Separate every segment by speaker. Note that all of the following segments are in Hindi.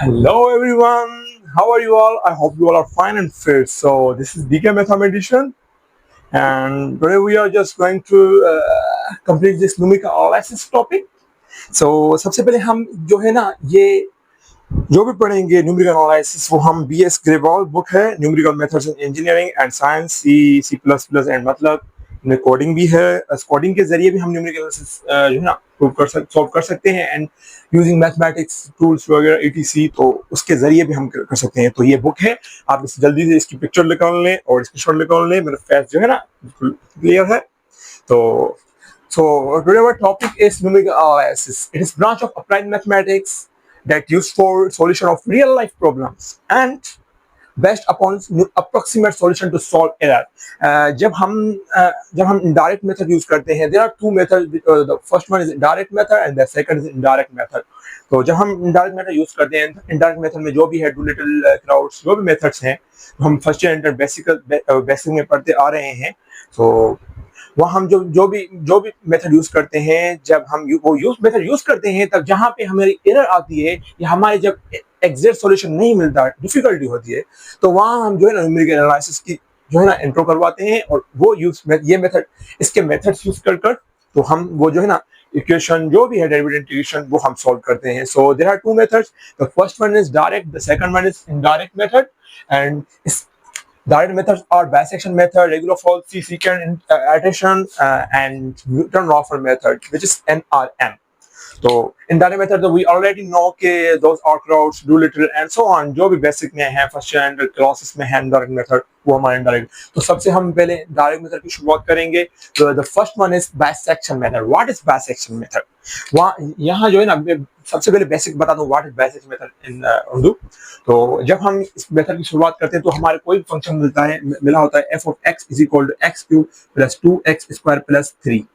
Speaker 1: Hello everyone, how are you all? I hope you all are fine and fit. So this is DK Mathematician, and today we are just going to complete this numerical analysis topic. So सबसे पहले हम जो है ना ये जो भी पढ़ेंगे न्यूमेरिकल एनालिसिस वो हम BS ग्रेवाल बुक है numerical methods in engineering and science C++ and मतलब में कोडिंग भी है। कोडिंग के जरिए भी हम न्यूमेरिकल एनालिसिस जो है ना सॉल्व कर सकते हैं एंड यूजिंग मैथमेटिक्स टूल्स वगैरह ETC, तो उसके जरिए भी हम कर सकते हैं। तो ये बुक है, आप इस जल्दी से इसकी पिक्चर निकाल लें और स्क्रीनशॉट निकाल लें। मेरा फेस जो है ना बिल्कुल क्लियर है। तो So today our topic is numerical analysis. It is branch of applied mathematics that used for solution of real life problems and based upon approximate solution to solve error. जब हम indirect method use करते हैं, there are two methods. The first one is direct method and the second is indirect method. तो जब हम indirect method use करते हैं, indirect method में जो भी है Doolittle, Crowds, जो भी methods हैं, हम first year इंटर बेसिक में पढ़ते आ रहे हैं। तो वह हम जो भी मेथड यूज करते हैं, जब हम वो मेथड यूज करते हैं तब जहां पे हमारी एरर आती है या हमारे जब एग्जैक्ट सॉल्यूशन नहीं मिलता, डिफिकल्टी होती है, तो वहां हम जो है ना न्यूमेरिकल एनालिसिस की जो है ना इंट्रो करवाते हैं और वो ये मेथड इसके मेथड्स यूज कर तो हम वो जो है ना इक्वेशन जो भी है डेरिवेटिव इंटीग्रेशन वो हम सॉल्व करते हैं। So there are two methods, the first one is direct, the second one is indirect method. And direct methods are bisection method, regular fault, secant iteration, and Newton-Raphel method, which is NRM. तो indirect method तो we already know कि those are Crowds, Doolittle and so on, जो भी बेसिक में है, फर्स्ट स्टैंडर्ड क्लासेस में है indirect method, वो हमारा indirect। तो सबसे हम पहले direct method की शुरुआत करेंगे। तो the first one is bisection method. What is bisection method? वहाँ यहाँ जो है ना सबसे पहले बेसिक बता दूं what is bisection method in Urdu. तो जब हम इस मेथड की शुरुआत करते हैं तो हमारे कोई फंक्शन मिला होता है f of x is equal to x cube plus 2x square plus 3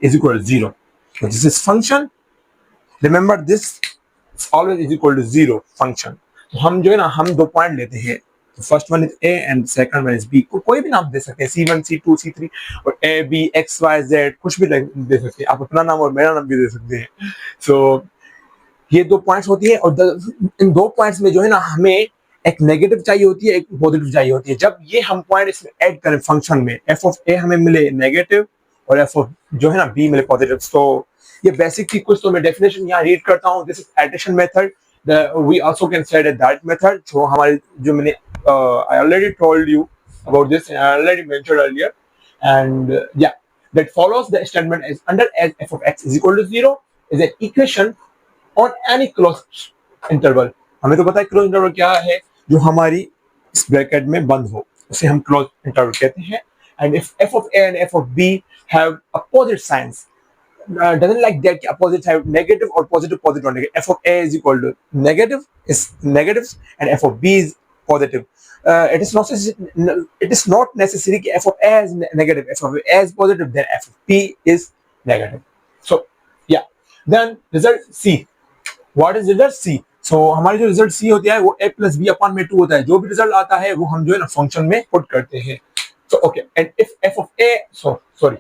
Speaker 1: is equal to 0. So this is function. Remember this is always is equal to 0 function. तो हम जो है ना हम दो पॉइंट लेते हैं। तो first one is a and second one is b। कोई भी नाम दे सकते हैं, C1 C2 C3 और a b x y z कुछ भी दे सकते हैं। आप अपना नाम और मेरा नाम भी दे सकते हैं। सो ये दो पॉइंट्स होती है और इन दो पॉइंट्स में जो है ना हमें एक नेगेटिव चाहिए होती है, एक पॉजिटिव चाहिए होती है। जब ये हम पॉइंट इसमें ऐड करें फंक्शन में, f of a हमें मिले नेगेटिव और f of जो है ना b मिले पॉजिटिव। तो ये बेसिक थी कुछ, तो मैं डेफिनेशन यहाँ रीड करता हूँ। This is addition method, we also can say direct method. जो हमारे जो मैंने I already told you about this, I already mentioned earlier, and या that follows the statement as under as f of x is equal to 0 is an equation on any closed interval. हमें तो पता है क्लोज इंटरवल क्या है, जो हमारी इस ब्रैकेट में बंद हो उसे हम क्लोज इंटरवल कहते हैं। And if f of a and f of b have opposite signs, doesn't like that opposite have negative or positive or negative, f of a is equal to negative is negatives and f of b is positive. It is not necessary कि f of a is negative, f of a is positive, then f of b is negative. So yeah, then result C. What is result C? So हमारी जो रिजल्ट C होती है वो a plus b upon में 2 होता है। जो भी रिजल्ट आता है वो हम जो है ना फंक्शन में पुट करते हैं। So okay, and if f of a,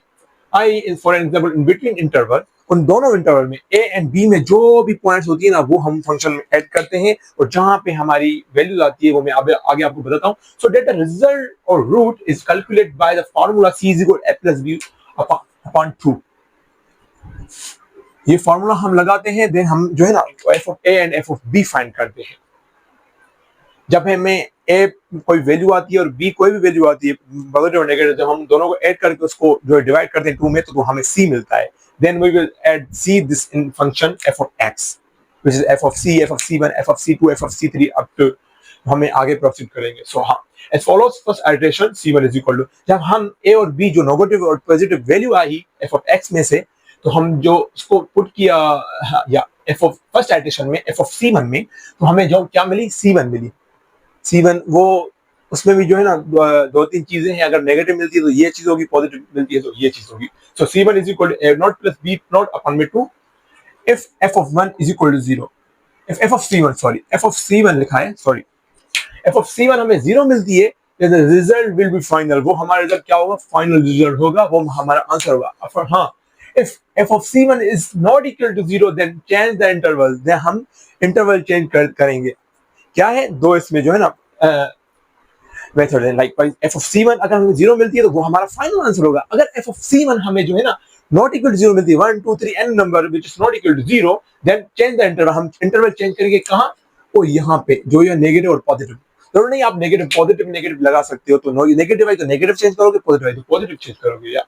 Speaker 1: I is for example in between interval, उन दोनों इंटरवल में a and b में जो भी पॉइंट्स होती है ना वो हम फंक्शन में ऐड करते हैं और जहां पे हमारी वैल्यू आती है वो मैं आगे आपको बताता हूँ। So that the result or root is calculated by the formula C is equal to a plus b upon 2. ये फॉर्मूला हम लगाते हैं, देन हम जो है ना f of a and f of b find करते हैं। जब हमें a कोई वैल्यू आती है और b कोई भी वैल्यू आती है पॉजिटिव और नेगेटिव, जब हम दोनों को ऐड करके उसको जो डिवाइड करते हैं 2 में तो हमें c मिलता है। Then we will add c this in function f of x which is f of c, f of c1, f of c2, f of c3 up to हमें आगे प्रोसीड करेंगे। सो हाँ, as follows first iteration c1 is equal to, जब हम a और b जो नेगेटिव और positive value I f of x में से, तो हम जो इसको पुट किया या f of फर्स्ट इटरेशन में f of c1 में, तो हमें जो क्या मिली c1 मिली। c1 वो उसमें भी जो है ना दो तीन चीजें हैं, अगर नेगेटिव मिलती है तो ये चीज होगी, पॉजिटिव मिलती है तो ये चीज होगी। So c1 is equal to a nought plus b nought upon में 2 if f of 1 is equal to 0, if f of c1 f of c1 लिखा है, f of c1 हमें 0 मिलती है, then the result will be final, वो हमारा रिजल्ट क्या होगा, फाइनल रिजल्ट होगा, वो हमारा आंसर होगा। हाँ, if f of c1 is not equal to 0 then change the interval, then हम इंटरवल चेंज करेंगे। क्या है, दो इसमें जो है ना मेथड है। Like F of C one अगर हमें जीरो मिलती है तो वो हमारा फाइनल आंसर होगा। अगर एफ ऑफ सी वन हमें जो है ना नॉट इक्वल टू जीरो मिलती है, 1 2 3 N number which is not equal to zero, then change the interval. हम इंटरवल चेंज करेंगे कहाँ, वो यहाँ पे जो ये नेगेटिव और पॉजिटिव। जरूर नहीं आप नेगेटिव पॉजिटिव नेगेटिव लगा सकते हो, तो नेगेटिव है तो नेगेटिव चेंज करोगे, पॉजिटिव है तो पॉजिटिव चेंज करोगे, या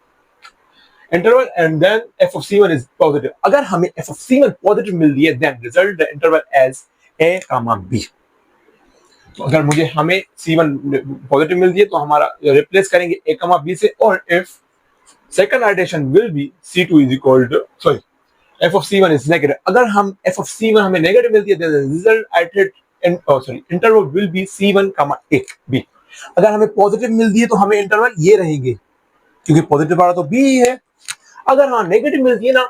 Speaker 1: interval and then F of C one is positive. अगर हमें F of C one positive मिल रही है then result the interval as A comma B. तो अगर मुझे हमें C1 पॉजिटिव मिल है तो हमारा रिप्लेस करेंगे A, B से, और if second iteration will be C2 is equal to sorry f of C1 is negative. अगर हम f of C1 हमें नेगेटिव मिलती है then result iterate interval will be C1, A, B। अगर हमें पॉजिटिव मिलती है तो हमें इंटरवल ये रहेंगे, क्योंकि पॉजिटिव वाला तो B ही है। अगर हाँ नेगेटिव मिलती है ना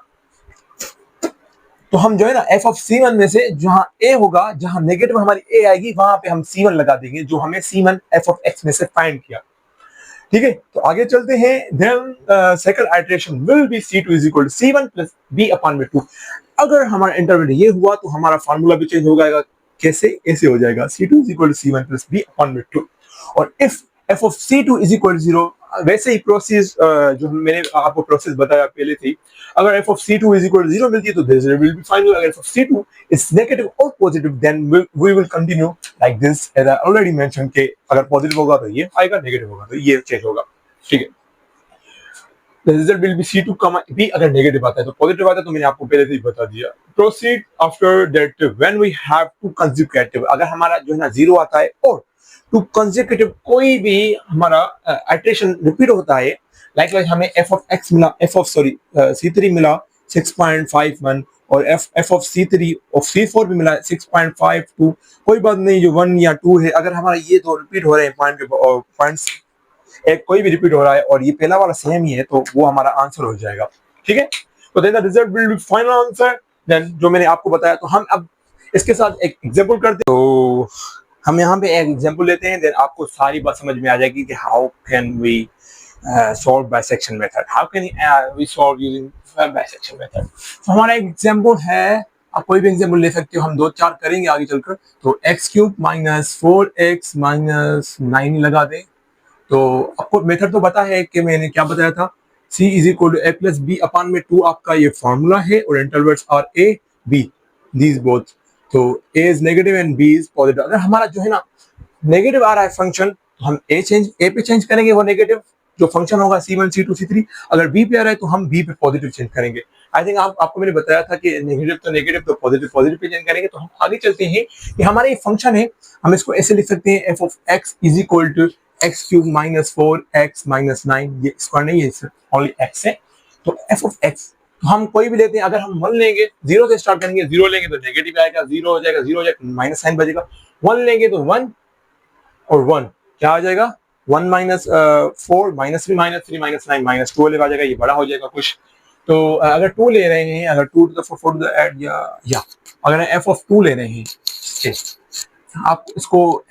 Speaker 1: तो हम जो है ना एफ ऑफ C1 में से जहां ए होगा, जहां नेगेटिव हमारी ए आएगी, वहां पे हम C1 लगा देंगे जो हमें C1 एफ ऑफ एक्स में से फाइंड किया। ठीक है, तो आगे चलते हैं। Then second iteration will be C2 is equal to C1 plus B upon में 2। अगर हमारा इंटरवल ये हुआ तो हमारा फार्मूला भी चेंज हो जाएगा। कैसे, ऐसे हो जाएगा C2 is equal to C1 plus B upon में 2। और if F of C2 is equal to 0, वैसे ही प्रोसेस जो मैंने आपको प्रोसेस बताया पहले थी, अगर f of C2 is equal to 0 मिलती है तो this will be final। अगर f of C2 is negative or positive then we will continue like this as I already mentioned कि अगर positive होगा तो ये आएगा, negative होगा तो ये चेंज होगा। ठीक है, the result will be C2, B। अगर negative आता है तो positive आता है, तो मैंने आपको पहले से ही बता दिया। Proceed after that when we have two consecutive, अगर हमारा जो है ना 0 आता है और टू कंसेक्यूटिव कोई भी हमारा आइटरेशन रिपीट होता है, लाइक हमें f ऑफ x मिला, f ऑफ C3 मिला 6.51 और f ऑफ C3 और C4 भी मिला 6.52। कोई बात नहीं, जो 1 या 2 है, अगर हमारा ये दो रिपीट हो रहे हैं पॉइंट्स, एक कोई भी रिपीट हो रहा है और ये पहला वाला सेम ही है, तो वो हमारा आंसर हो जाएगा। ठीक है, तो then the result will be final answer. देन जो मैंने आपको बताया, तो हम अब इसके साथ एक एग्जांपल करते हैं। तो हम यहाँ पे एक एग्जांपल लेते हैं, देन आपको सारी बात समझ में आ जाएगी कि how can we solve bisection method, how can we solve using bisection method. तो हमारा एक एग्जांपल है, आप कोई भी एग्जांपल ले सकते हो, हम 2-4 करेंगे आगे चलकर। तो x³ माइनस 4x माइनस 9 लगा दें। तो आपको मेथड तो पता है कि मैंने क्या बताया था, c is equal to a plus B upon में 2 आपका ये फॉर्मूला है, और intervals are a b these both. तो a is negative and b is positive. अगर हमारा जो है ना नेगेटिव आ रहा है फंक्शन, तो हम a पे चेंज करेंगे, वो नेगेटिव जो फंक्शन होगा C1 C2 C3। अगर b पे आ रहा है तो हम b पे पॉजिटिव चेंज करेंगे। आई थिंक आपको मैंने बताया था कि नेगेटिव तो पॉजिटिव पे चेंज करेंगे। तो हम आगे चलते हैं कि हमारा ये फंक्शन है, हम इसको ऐसे लिख सकते हैं f of x is equal to x³ minus 4x minus 9। ये स्क्वायर नहीं है, ओनली x है। तो f ऑफ x तो हम कोई भी लेते हैं, अगर हम 1 लेंगे, 0 से स्टार्ट करेंगे, 0 लेंगे तो नेगेटिव आएगा, 0 हो जाएगा, 0 हो जाएगा, माइनस साइन बचेगा। 1 लेंगे तो 1 और 1 क्या आ जाएगा, 1 minus 4 minus 3 minus 3 minus 9 minus 12 आ जाएगा, ये बड़ा हो जाएगा कुछ। तो अगर 2 ले रहे हैं, अगर 2 to the 4 4 to the add, या अगर f ऑफ 2 ले रहे हैं, आप इसको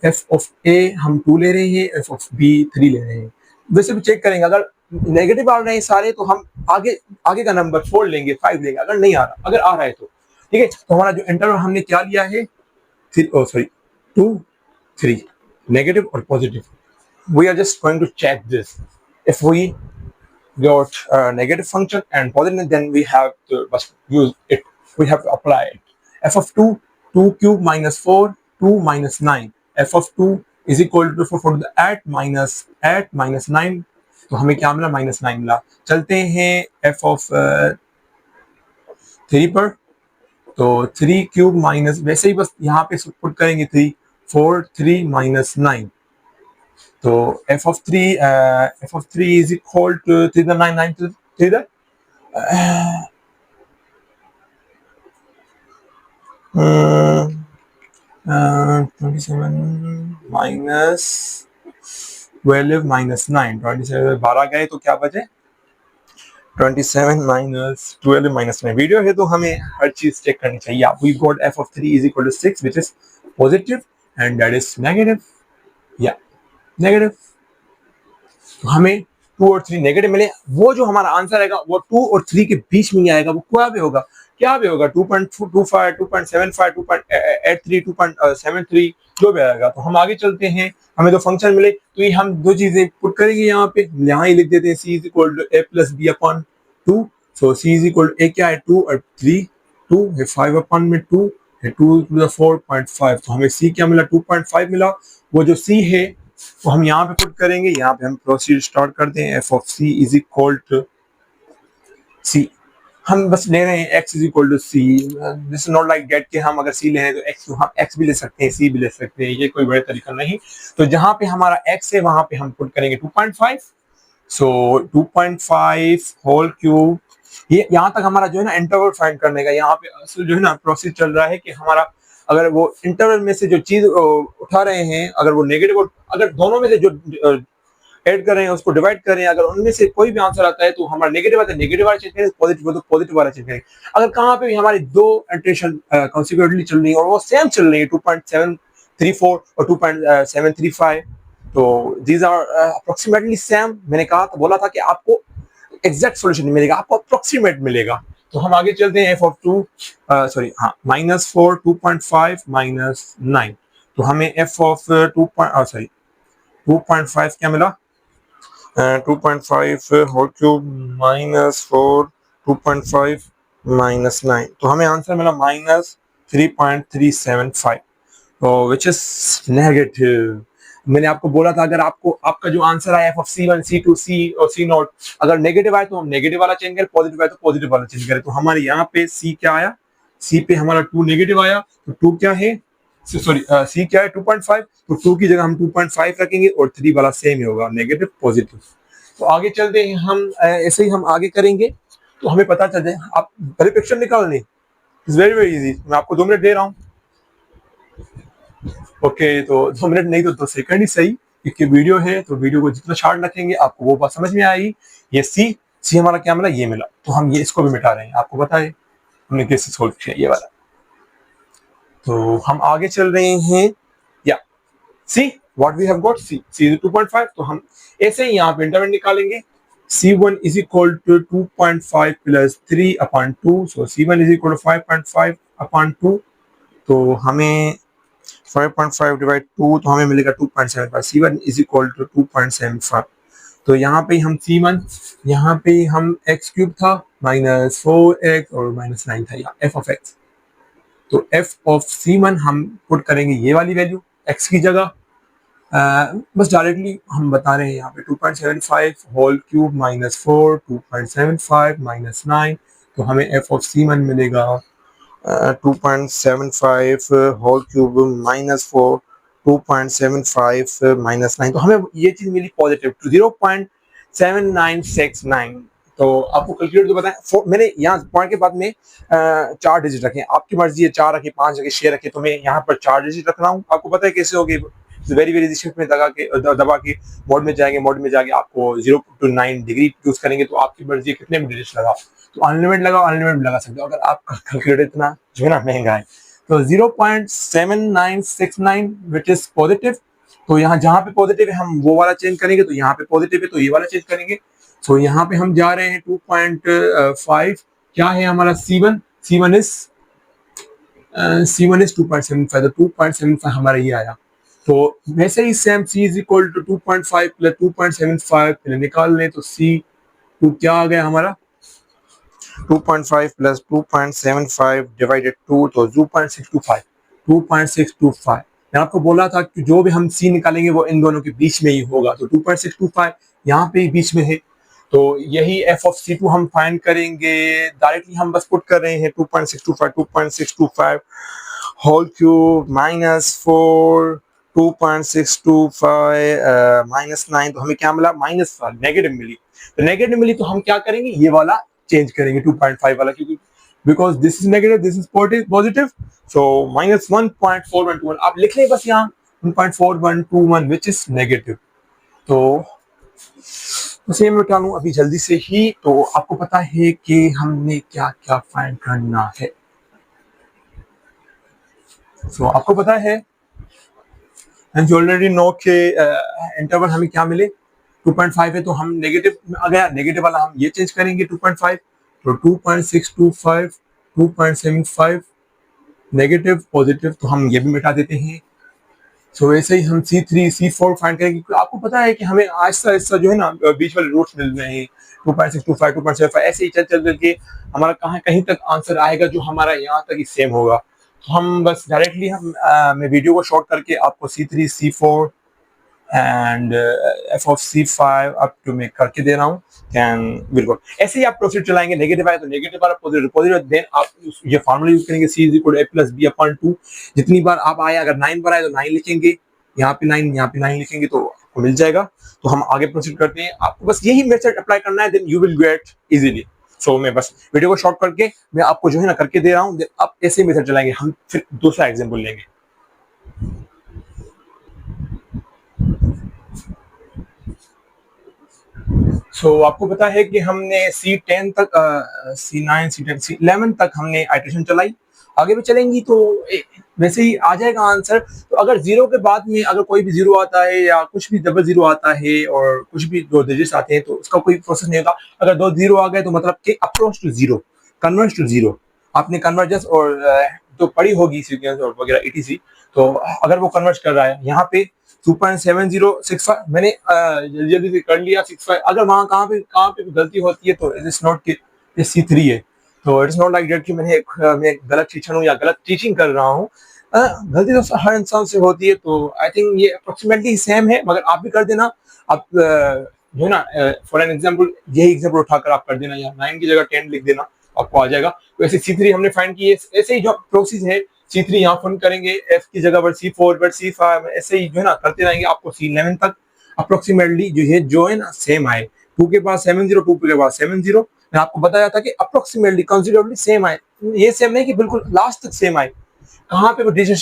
Speaker 1: f ऑफ a हम 2 ले रहे हैं, f ऑफ b 3 ले रहे हैं। वैसे भी चेक करेंगे, अगर नेगेटिव आ रहे हैं सारे तो हम आगे का नंबर 4 लेंगे, 5 लेंगे। अगर नहीं आ रहा, अगर आ रहा है तो ठीक है। तो हमारा जो इंटरवल हमने क्या लिया है, 2 3 नेगेटिव और positive. We are just going to check this, if we got a negative function and positive, then we have to use it, we have to apply it। f of 2 2³ minus 4 2 minus 9, f of 2 is equal to 4 to the 8 minus 9। तो हमें क्या मिला, माइनस 9 मिला। चलते हैं f of 3 पर। तो 3³ माइनस, वैसे ही बस यहाँ पे पुट करेंगे 3 4 3 माइनस 9। तो f of 3 is equal to 3 the 9 9 to 3 the 27 minus 12 minus 9, 27 12 गए तो क्या बचे, 27 minus 12 minus 9। वीडियो है तो हमें हर चीज चेक करनी चाहिए। We got f of 3 is equal to 6 which is positive and that is negative, negative. तो हमें 2 और 3 नेगेटिव मिले। वो जो हमारा आंसर आएगा वो 2 और 3 के बीच में ही आएगा, वो क्या भी होगा, क्या भी होगा 2.25, 2.75, 2.83, 2.73 जो भी आएगा। तो हम आगे चलते हैं, हमें तो फंक्शन मिले तो ये हम दो चीजें पुट करेंगे यहाँ पे, यहाँ ही लिख देते हैं c is equal to a plus B upon 2। So c is equal to a क्या है 2 और 3 2 है 5 अपॉन में 2 है 2 टू द 4.5। तो हमें c क्या मिला 2.5 मिला। वो जो c है वो हम यहाँ पे पुट करेंगे, यहाँ पे हम प्रोसीड स्टार्ट करते हैं। f of c is equal to c, हम बस ले रहे हैं x is equal to C. This is not like get के हम अगर c ले हैं तो x, हम x भी ले सकते हैं c भी ले सकते हैं, ये कोई बड़ा तरीका नहीं। तो जहां पे हमारा x है वहां पे हम पुट करेंगे 2.5। सो 2.5 होल क्यूब, ये यहाँ तक हमारा जो है ना इंटरवल फाइंड करने का यहाँ पे असल जो है ना प्रोसेस चल रहा है कि हमारा अगर वो इंटरवल में से जो चीज उठा रहे हैं, अगर वो नेगेटिव, अगर दोनों में से जो ऐड कर रहे हैं उसको डिवाइड कर रहे हैं, अगर उनमें से कोई भी आंसर आता है तो हमारा नेगेटिव आता है, नेगेटिव वाला चेंज करेंगे, पॉजिटिव तो पॉजिटिव वाला चेंज करेंगे। अगर कहाँ पे भी हमारी दो इटरेशन कॉन्सिक्वेंटली चल रही है और वो सेम चल रही है 2.734 और 2.735, तो दीज आर अप्रोक्सीमेटली सेम। मैंने कहा था, बोला था कि आपको एग्जैक्ट सॉल्यूशन मिलेगा, आपको अप्रोक्सीमेट मिलेगा। तो हम आगे चलते हैं, एफ ऑफ 2 सॉरी हाँ -4 2.5 -9। तो हमें एफ ऑफ 2.5 क्या मिला 2.5 होल क्यूब -4 2.5 -9। तो हमें आंसर मिला -3.375, तो विच इज नेगेटिव। मैंने आपको बोला था अगर आपको आपका जो आंसर आया F of C1 C2 C और C0 अगर नेगेटिव आए तो हम नेगेटिव वाला चेंज करें, पॉजिटिव आए तो पॉजिटिव वाला चेंज करें। तो हमारे यहाँ पे C क्या आया, C पे हमारा 2 नेगेटिव आया, तो 2 क्या है सॉरी C क्या है 2.5, तो 2 की जगह हम 2.5 रखेंगे और 3 वाला सेम ही होगा नेगेटिव पॉजिटिव। तो आगे चलते हैं हम, ऐसे ही हम आगे करेंगे तो हमें पता चल जाए। आप पहले पिक्चर निकाल लें, इट्स वेरी वेरी इजी। मैं आपको 2 मिनट दे रहा हूँ। ओके तो 2 मिनट नहीं तो 2 सेकंड ही सही, क्योंकि वीडियो है तो वीडियो को जितना शॉर्ट रखेंगे आपको वो बात समझ में आएगी। ये सी हमारा क्या मिला, ये मिला, तो हम ये इसको भी मिटा रहे हैं, आपको पता है हमने कैसे सोल्व किया ये वाला। तो हम आगे चल रहे हैं, या see what we have got C is 2.5। तो हम ऐसे ही यहाँ पे इंटरवल निकालेंगे, C1 is equal to 2.5 plus 3 upon 2, so C1 is equal to 5.5 upon 2। तो हमें 5.5 डिवाइड 2 तो हमें मिलेगा 2.75। C1 is equal to 2.75। तो यहाँ पे हम C1, यहाँ पे हम x क्यूब था -4x और -9 था यहाँ f ऑफ x। तो f ऑफ C1 हम पुट करेंगे ये वाली वैल्यू x की जगह, बस डायरेक्टली हम बता रहे हैं यहाँ पे 2.75 होल क्यूब -4 2.75 -9। तो हमें f ऑफ C1 मिलेगा 2.75 होल क्यूब -4 2.75 -9। तो हमें ये चीज मिली पॉजिटिव 0.7969। तो आपको कैलकुलेट तो बताएं, मैंने यहाँ पॉइंट के बाद में 4 डिजिट रखे, आपकी मर्जी है 4 रखे 5 रखे 6 रखे, तो मैं यहाँ पर 4 डिजिट रख रहा हूँ। आपको पता है कैसे होगी, वेरी वेरी शिफ्ट में दबा के मोड में जाएंगे, मोड में जाके आपको 0 to 9 डिग्री यूज करेंगे, तो आपकी मर्जी है कितने में डिजिट लगाओ, तो अनलिमिटेड लगाओ, अनलिमिटेड लगा सकते हो। अगर आपका कैलकुलेटर इतना जो है ना महंगा है, तो 0.7969 विच इज पॉजिटिव। तो यहाँ जहाँ पे पॉजिटिव है हम वो वाला चेंज करेंगे, तो यहाँ पे पॉजिटिव है तो ये वाला चेंज करेंगे। तो यहाँ पे हम जा रहे हैं 2.5, क्या है हमारा C1 इज 2.75, तो 2.75 हमारा ये आया। तो वैसे ही same C is equal to 2.5 plus 2.75 पहले निकाल लें, तो C2 क्या आ गया हमारा 2.5 प्लस 2.75 डिवाइडेड 2, तो 2.625। मैं आपको बोला था कि जो भी हम C निकालेंगे वो इन दोनों के बीच में ही होगा, तो 2.625 यहाँ पे ही बीच में है। तो यही f ऑफ C2 हम फाइंड करेंगे, डायरेक्टली हम बस पुट कर रहे हैं 2.625 होल क्यूब -4 2.625 -9। तो हमें क्या मिला नेगेटिव मिली। तो नेगेटिव मिली तो हम क्या करेंगे, ये वाला चेंज करेंगे 2.5 वाला, क्योंकि because this is negative this is positive. So -1.4121 आप लिख लें बस यहाँ 1.4121 विच इज नेगेटिव। तो उसे मैं बता लूं अभी जल्दी से ही। तो आपको पता है कि हमने क्या क्या फाइंड करना है। सो आपको पता है जो ऑलरेडी नो के इंटरवल हमें क्या मिले 2.5 है, तो हम नेगेटिव आ गया, नेगेटिव वाला हम ये चेंज करेंगे 2.5, तो 2.625 2.75 नेगेटिव पॉजिटिव, तो हम ये भी मिटा देते हैं। सो ऐसे ही हम C3 C4 फाइंड करेंगे, क्योंकि आपको पता है कि हमें आहिस्ता आहिस्ता जो है ना बीच वाले रूट्स मिल रहे हैं, 2.625 2.75 ऐसे ही चल चल करके हमारा कहाँ कहीं तक आंसर आएगा जो हमारा यहाँ तक ही सेम होगा। तो हम बस डायरेक्टली मैं वीडियो को शॉर्ट करके आपको C3 C4 and f of C5 up to मैं करके दे रहा हूँ। बिल्कुल ऐसे ही आप प्रोसीड चलाएंगे, नेगेटिव आए तो नेगेटिव वाला पॉजिटिव पॉजिटिव, देन आप ये फार्मूला यूज करेंगे C is equal to A plus B upon 2। जितनी बार आप आए, अगर 9 बार आए तो 9 लिखेंगे, यहाँ पे 9 यहाँ पे 9 लिखेंगे तो आपको मिल जाएगा। तो हम आगे प्रोसीड करते हैं, आपको बस यही मेथड अप्लाई करना है, then you will get easily. So मैं बस वीडियो को शॉर्ट करके मैं आपको जो है ना करके दे रहा हूँ, आप ऐसे मेथड चलाएंगे। हम फिर दूसरा एग्जाम्पल लेंगे। आपको पता है कि हमने C10 तक C9 C10 C11 तक हमने आइटरेशन चलाई, आगे भी चलेंगी तो वैसे ही आ जाएगा आंसर। तो अगर जीरो के बाद में अगर कोई भी जीरो आता है या कुछ भी डबल जीरो आता है और कुछ भी दो डिजिट्स आते हैं तो उसका कोई प्रोसेस नहीं होता। अगर दो जीरो आ गए तो मतलब कि approach to zero, converge to zero. आपने कन्वर्जेंस और तो पढ़ी होगी सीक्वेंस और वगैरह ETC, तो अगर वो कन्वर्ज कर रहा है यहाँ पे 2.7065 मैंने जल्दी जल्दी से कर लिया 65। अगर वहाँ कहाँ पे गलती होती है तो इट इज नॉट कि C3 है, तो इट्स नॉट लाइक दैट कि मैं गलत टीचर हूँ या गलत टीचिंग कर रहा हूँ। गलती तो हर इंसान से होती है, तो आई थिंक ये अप्रोक्सीमेटली सेम है, मगर आप भी कर देना। आप जो है ना फॉर एन एग्जाम्पल यही एग्जाम्पल उठाकर आप कर देना, या 9 की जगह 10 लिख देना, आपको आ जाएगा। तो ऐसे C3 हमने फाइंड की, ऐसे ही जो प्रोसेस है C3 यहाँ फाइंड करेंगे, F की जगह पर C4 पर C5 ऐसे ही जो है ना करते रहेंगे, आपको C11 तक अप्रोक्सीमेटली जो है ना सेम आए। 2 के पास 70, 2 के पास 70, मैं आपको बताया था कि अप्रोक्सीमेटली कंसिडरेबली सेम आए। ये सेम नहीं कि बिल्कुल लास्ट तक सेम आए, कहाँ पे डिजिट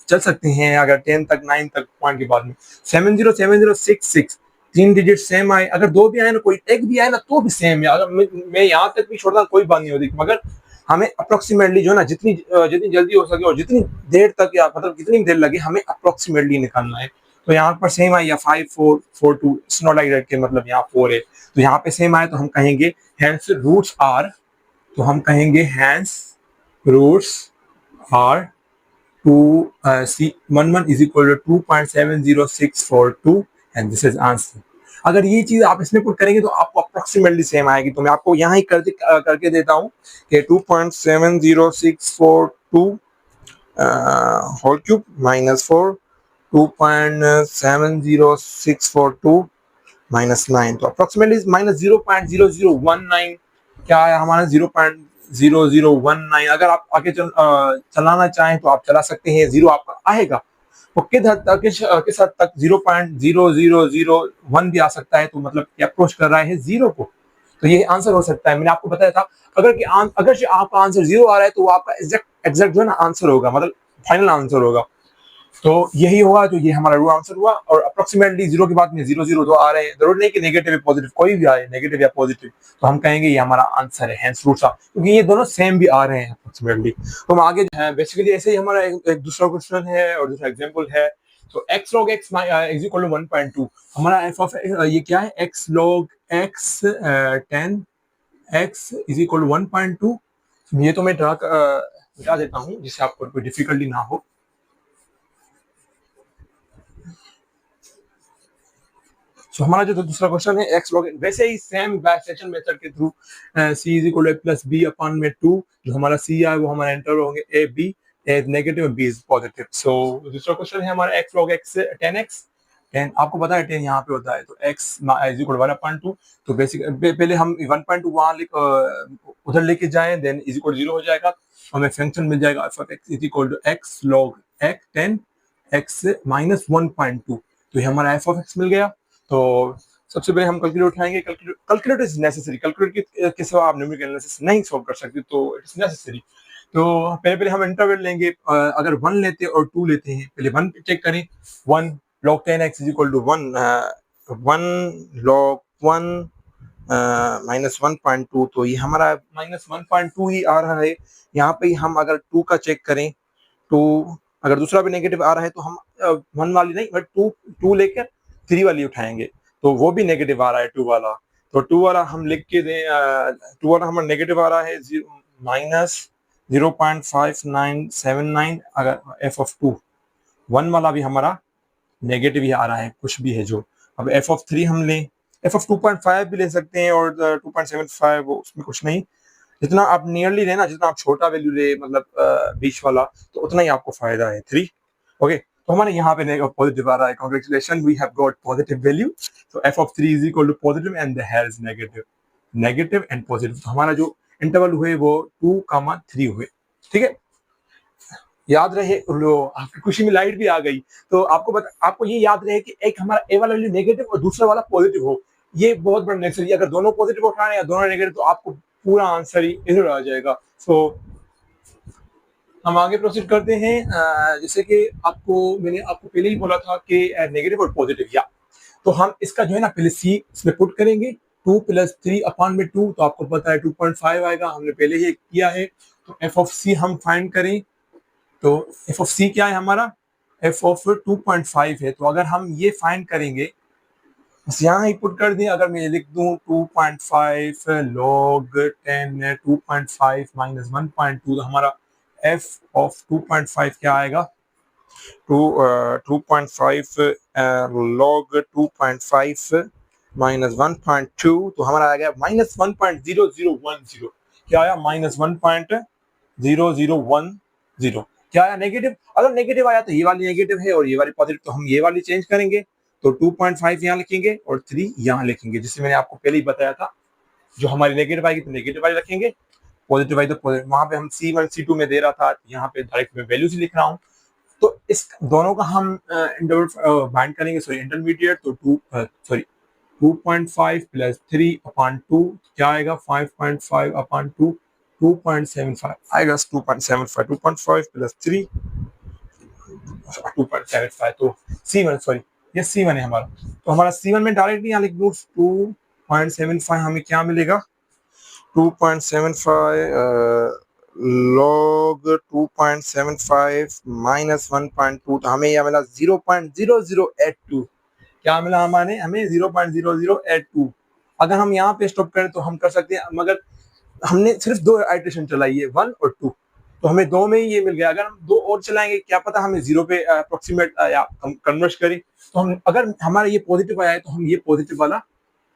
Speaker 1: चल सकते हैं। अगर 10 तक 9 तक पॉइंट के बाद में 70 70 66 3 डिजिट सेम आए, अगर 2 भी आए ना, कोई एक भी आए ना तो भी सेम है। अगर मैं यहाँ तक भी छोड़ता कोई बात नहीं होती, मगर हमें अप्रोक्सीमेटली जो है ना जितनी जल्दी हो सके और जितनी देर तक या मतलब कितनी देर लगे हमें अप्रोक्सीमेटली निकालना है। तो यहाँ पर सेम आए या 5 4 4 2, इट्स नॉट लाइक दैट के मतलब यहाँ 4 है, तो यहाँ पे सेम आए तो हम कहेंगे हेंस रूट्स आर, तो हम कहेंगे hence roots are 11 is equal to 2.70642 and this is answer. अगर ये चीज आप इसमें पुट करेंगे तो आपको अप्रोक्सीमेटली सेम आएगी। तो मैं आपको यहाँ ही करके देता हूँ कि 2.70642 होल क्यूब माइनस 4 2.70642 माइनस 9, तो अप्रोक्सीमेटली माइनस 0.0019 क्या है हमारा 0.0019। अगर आप आगे चलाना चाहें तो आप चला सकते हैं, जीरो आपका आएगा। तो किस हद तक 0.0001 भी आ सकता है, तो मतलब अप्रोच कर रहा है जीरो को, तो ये आंसर हो सकता है। मैंने आपको बताया था अगर आपका आंसर जीरो आ रहा है तो आपका एग्जैक्ट जो है ना आंसर होगा, मतलब फाइनल आंसर होगा। तो यही होगा, तो ये हमारा रू आंसर हुआ। और अप्रोक्सीमेटली जीरो के बाद में 0 0 तो आ रहे हैं, जरूर नहीं कि नेगेटिव या पॉजिटिव, कोई भी आए नेगेटिव या पॉजिटिव, तो हम कहेंगे ये हमारा आंसर है हेंस रूट्स, क्योंकि ये दोनों सेम भी आ रहे हैं अप्रोक्सीमेटली। तो हम आगे बेसिकली ऐसे ही हमारा एक दूसरा क्वेश्चन है और दूसरा एग्जाम्पल है। तो x log x is equal to 1.2, हमारा f ऑफ ये क्या है, x log x 10 x is equal to 1.2। ये तो मैं मिटा देता हूँ जिससे आपको कोई डिफिकल्टी ना हो। तो हमारा जो दूसरा क्वेश्चन है x log, वैसे ही सेम बाइसेक्शन मेथड के through c is equal to a plus b upon में 2, जो हमारा c है वो हमारा एंटर होंगे a b, a negative b is positive. So दूसरा क्वेश्चन है हमारा x log x 10x, 10 आपको पता है 10 यहाँ पे होता है, तो x इज इक्वल टू 1/2। तो बेसिक पहले हम 1.2 वहाँ उधर लेके जाएं, देन इज इक्वल 0 हो जाएगा, हमें फंक्शन मिल जाएगा f of x is equal to x log x 10 x minus 1.2, तो ये हमारा f of x मिल गया। तो सबसे पहले हम कैलकुलेटर उठाएंगे, कैलकुलेटर इज नेसेसरी, कैलकुलेटर के सिवा आप न्यूमेरिकल एनालिसिस नहीं सॉल्व कर सकते, तो इट्स नेसेसरी। तो पहले हम इंटरवल लेंगे, अगर 1 लेते और 2 लेते हैं, पहले 1 चेक करें, 1 log 10x is equal to 1 log 1 minus 1.2, तो ये हमारा माइनस 1.2 ही आ रहा है। यहाँ पे हम अगर 2 का चेक करें तो अगर दूसरा भी नेगेटिव आ रहा है तो हम 1 वाली नहीं बट 2 लेकर 3 वाली उठाएंगे, तो वो भी नेगेटिव आ रहा है 2 वाला, तो 2 वाला हम लिख के दें, 2 वाला हमारा नेगेटिव आ रहा है माइनस 0.5979 अगर एफ ऑफ 2 1 वाला भी हमारा नेगेटिव ही आ रहा है, कुछ भी है जो। अब एफ ऑफ 3 हम लें, एफ ऑफ 2.5 भी ले सकते हैं और 2.75 उसमें कुछ नहीं। जितना आप नियरली लेना, जितना आप छोटा वैल्यू ले, मतलब बीच वाला, तो उतना ही आपको फायदा है 3। ओके, तो हमारे यहाँ पे पॉजिटिव आ रहा है। Congratulation, we have got positive value. तो F of 3 is equal to positive and the here is negative, negative and positive. तो हमारा जो इंटरवल हुए वो 2, 3 हुए। ठीक है, याद रहे। लो, आपकी खुशी में लाइट भी आ गई। तो आपको ये याद रहे कि एक हमारा ए वाला वैल्यू नेगेटिव और दूसरा वाला पॉजिटिव हो, ये बहुत बड़ा नेक्स्ट। अगर दोनों पॉजिटिव उठा रहे हैं या दोनों नेगेटिव, तो आपको पूरा आंसर ही इधर आ जाएगा। सो हम आगे प्रोसीड करते हैं। जैसे कि मैंने आपको पहले ही बोला था कि नेगेटिव और पॉजिटिव, या तो हम इसका जो है ना पहले सी इसमें पुट करेंगे। 2 + 3/2, तो आपको पता है 2.5 आएगा, हमने पहले ही किया है। तो एफ ऑफ सी हम फाइंड करें, तो एफ ऑफ सी क्या है हमारा, एफ ऑफ 2.5 है। तो अगर हम ये फाइंड करेंगे, बस यहाँ ही पुट कर दें। अगर मैं लिख दूं 2.5 log 10 2.5 - 1.2, तो हमारा एफ ऑफ 2.5 क्या आएगा, 2.5 log 2.5 - 1.2, तो हमारा आ गया -1.0010। क्या आया, -1.0010। क्या आया, नेगेटिव। अगर नेगेटिव आया तो ये वाली नेगेटिव है और ये वाली पॉजिटिव, तो हम ये वाली चेंज करेंगे। तो 2.5 यहाँ लिखेंगे और 3 यहाँ लिखेंगे, जिससे मैंने आपको पहले ही बताया था। जो हमारी नेगेटिव आएगी तो नेगेटिव वाली रखेंगे, पॉजिटिव आई तो पॉजिटिव। वहां पे हम C1 C2 में दे रहा था, यहाँ पे डायरेक्ट में वैल्यूज लिख रहा हूँ। तो इस दोनों का हम बाइंड करेंगे, सॉरी इंटरमीडिएट। तो 2.5 + 3/2 क्या आएगा, 5.5/2, 2.75 आएगा। 2.75, 2.5 + 3 2.75। तो C1, सॉरी ये C1 है हमारा। तो हमारा C1 में डायरेक्टली यहाँ लिख दूँ 2.75, हमें क्या मिलेगा, 2.75 log 2.75 - 1.2, तो हमें यह मिला 0.0082। क्या मिला हमें 0.0082। अगर हम यहाँ पे स्टॉप करें तो हम कर सकते हैं, मगर हमने सिर्फ 2 आइटरेशन चलाई है, 1 और 2, तो हमें 2 में ही ये मिल गया। अगर हम 2 और चलाएंगे, क्या पता हमें 0 पे अप्रोक्सीमेट या कन्वर्ट करें। तो हम, अगर हमारा ये पॉजिटिव आया है, तो हम ये पॉजिटिव वाला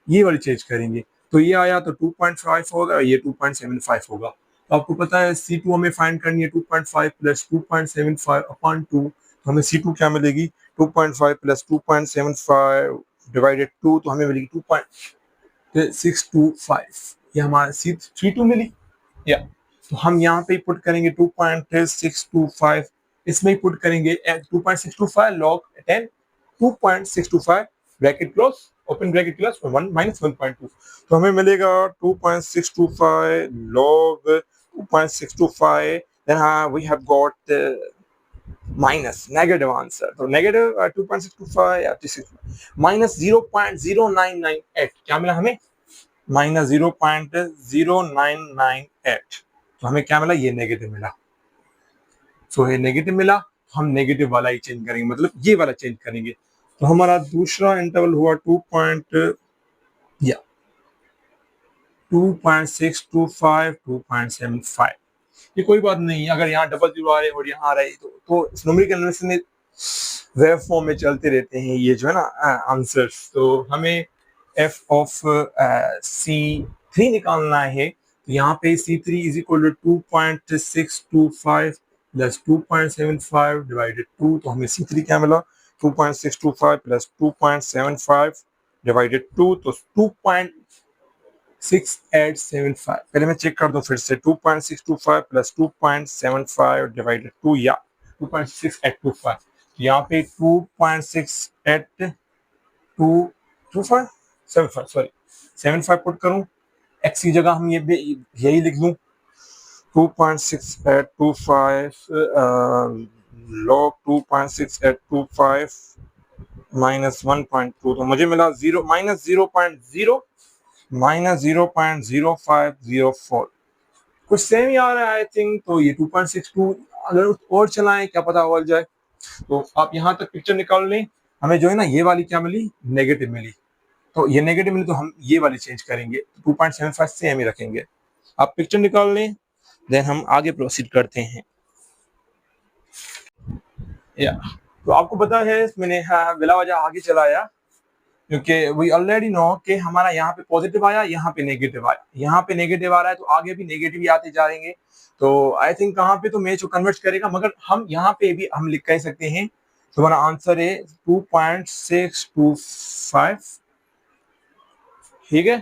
Speaker 1: ये वाली चेंज करेंगे। तो ये आया तो 2.5 होगा, ये 2.75 होगा। तो आपको पता है C2 हमें फाइंड करनी है, 2.5 + 2.75/2। तो हमें C2 क्या मिलेगी, 2.5 + 2.75 / 2, तो हमें मिलेगी 2.625। ये हमारा C2 मिली, या तो हम यहाँ पे पुट करेंगे 2.625, इसमें ही पुट करेंगे 2.625 log 10 2.625 bracket close, open bracket close, 1 - 1.2। तो हमें मिलेगा 2.625 log 2.625, then we have got minus negative answer। तो negative 2.625 या -0.0998 क्या मिला हमें, -0.0998। तो हमें क्या मिला, ये नेगेटिव मिला। सो ये नेगेटिव मिला, हम नेगेटिव वाला ही चेंज करेंगे, मतलब ये वाला चेंज करेंगे। तो हमारा दूसरा इंटरवल हुआ 2.625 2.75। ये कोई बात नहीं, अगर यहाँ डबल जीरो आ रहे और यहाँ आ रहे तो न्यूमेरिकल एनालिसिस में वेव फॉर्म में चलते रहते हैं ये जो है ना आंसर्स। तो हमें एफ ऑफ C3 निकालना है। तो यहाँ पे C3 = 2.625 + 2.75 / 2, तो हमें C3 क्या मिला, 2.625 + 2.75 / 2, तो 2.6875। पहले मैं चेक कर दूं फिर से, 2.625 + 2.75 / 2, या 2.6825। यहाँ पे 2.6825 सॉरी 75 पुट करूं, एक्स की जगह हम यही लिख दूं 2.6825 log 2.6825 - 1.2, तो मुझे मिला -0.0504। कुछ सेम ही आ रहा है आई थिंक। तो ये 2.62, अगर और चलाएं क्या पता और जाए। तो आप यहाँ तक पिक्चर निकाल लें। हमें जो है ना ये वाली क्या मिली, नेगेटिव मिली। तो ये नेगेटिव मिली तो हम ये वाली चेंज करेंगे, 2.75 सेम ही रखेंगे। आप पिक्चर निकाल लें। देन हम आगे प्रोसीड करते हैं। या तो आपको पता है मैंने बिला वजह आगे चलाया क्योंकि वी ऑलरेडी नो कि हमारा यहाँ पे पॉजिटिव आया, यहाँ पे नेगेटिव आया, यहाँ पे नेगेटिव आ रहा है तो आगे भी नेगेटिव ही आते जाएंगे। तो आई थिंक कहाँ पे तो मैच कन्वर्ट करेगा, मगर हम यहाँ पे भी हम लिख कह सकते हैं तो हमारा आंसर है 2.625। ठीक है,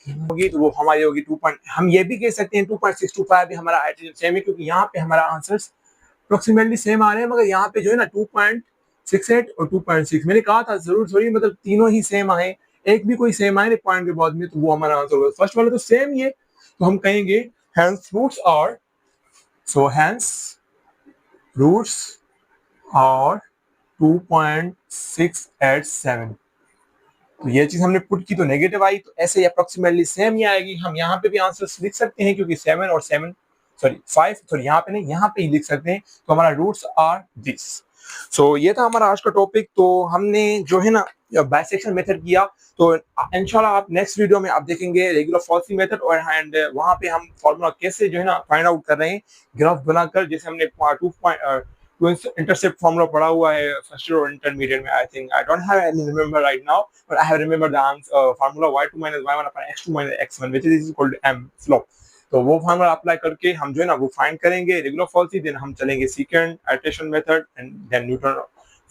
Speaker 1: होगी तो वो हमारी होगी 2 पॉइंट, हम ये भी कह सकते हैं 2.625 भी हमारा सेम है क्योंकि यहाँ पे हमारा आंसर अप्रोक्सीमेटली सेम आ रहे हैं, मगर यहाँ पे जो है ना 2.68 और 2.6 मैंने कहा था जरूर थोड़ी मतलब तीनों ही सेम आए, एक भी कोई सेम आए पॉइंट के बाद में तो वो हमारा आंसर होगा। फर्स्ट वाला तो सेम ही है तो हम कहेंगे hence roots are, so hence roots are 2.687। तो ये चीज हमने पुट की तो नेगेटिव आई, तो ऐसे ही अप्रोक्सीमेटली सेम ही आएगी। हम यहाँ पे भी आंसर लिख सकते हैं क्योंकि 7 और 7 सॉरी 5 सॉरी यहाँ पे नहीं यहाँ पे ही लिख सकते हैं, तो हमारा रूट्स आर दिस। सो ये था हमारा आज का टॉपिक। तो हमने जो है ना बाइसेक्शन मेथड किया, तो इंशाल्लाह आप नेक्स्ट वीडियो में आप देखेंगे रेगुलर फॉल्सी मेथड और एंड वहां पे हम फॉर्मूला कैसे जो है ना फाइंड आउट कर रहे हैं ग्राफ बनाकर, जैसे हमने 2 इंटरसेप्ट फॉर्मूला पढ़ा हुआ है फर्स्ट ईयर और इंटरमीडिएट में। I think I don't have any remember right now, but I have remember the answer formula y2 - y1 x2 - x1 which is equal to m slope. तो वो फॉर्मूला अप्लाई करके हम जो है ना वो फाइंड करेंगे रेगुलर फॉल्सी, देन हम चलेंगे second iteration method and then Newton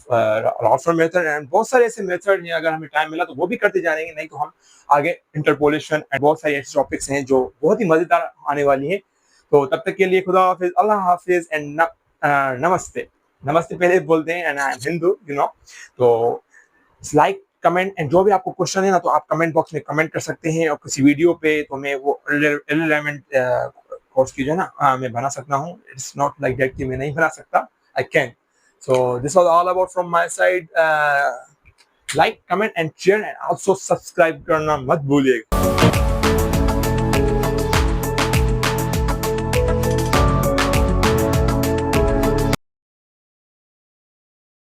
Speaker 1: Raphson method and बहुत सारे ऐसे मेथड हैं, अगर हमें टाइम मिला तो वो भी करते जाएंगे, नहीं तो हम आगे इंटरपोलेशन एंड बहुत सारे ऐसे टॉपिक्स हैं जो बहुत ही मजेदार आने वाली हैं। तो तब तक के लिए खुदा हाफिज, अल्लाह हाफिज एंड नमस्ते। नमस्ते पहले बोलते हैं and I am Hindu you know. तो लाइक कमेंट एंड जो भी आपको क्वेश्चन है ना तो आप कमेंट बॉक्स में कमेंट कर सकते हैं, और किसी वीडियो पे तो मैं वो रिलेवेंट कोर्स की जो है ना मैं बना सकता हूँ। इट्स नॉट लाइक दैट कि मैं नहीं बना सकता, I can. So this was all about from my side. Like comment and share and also subscribe करना मत भूलिएगा।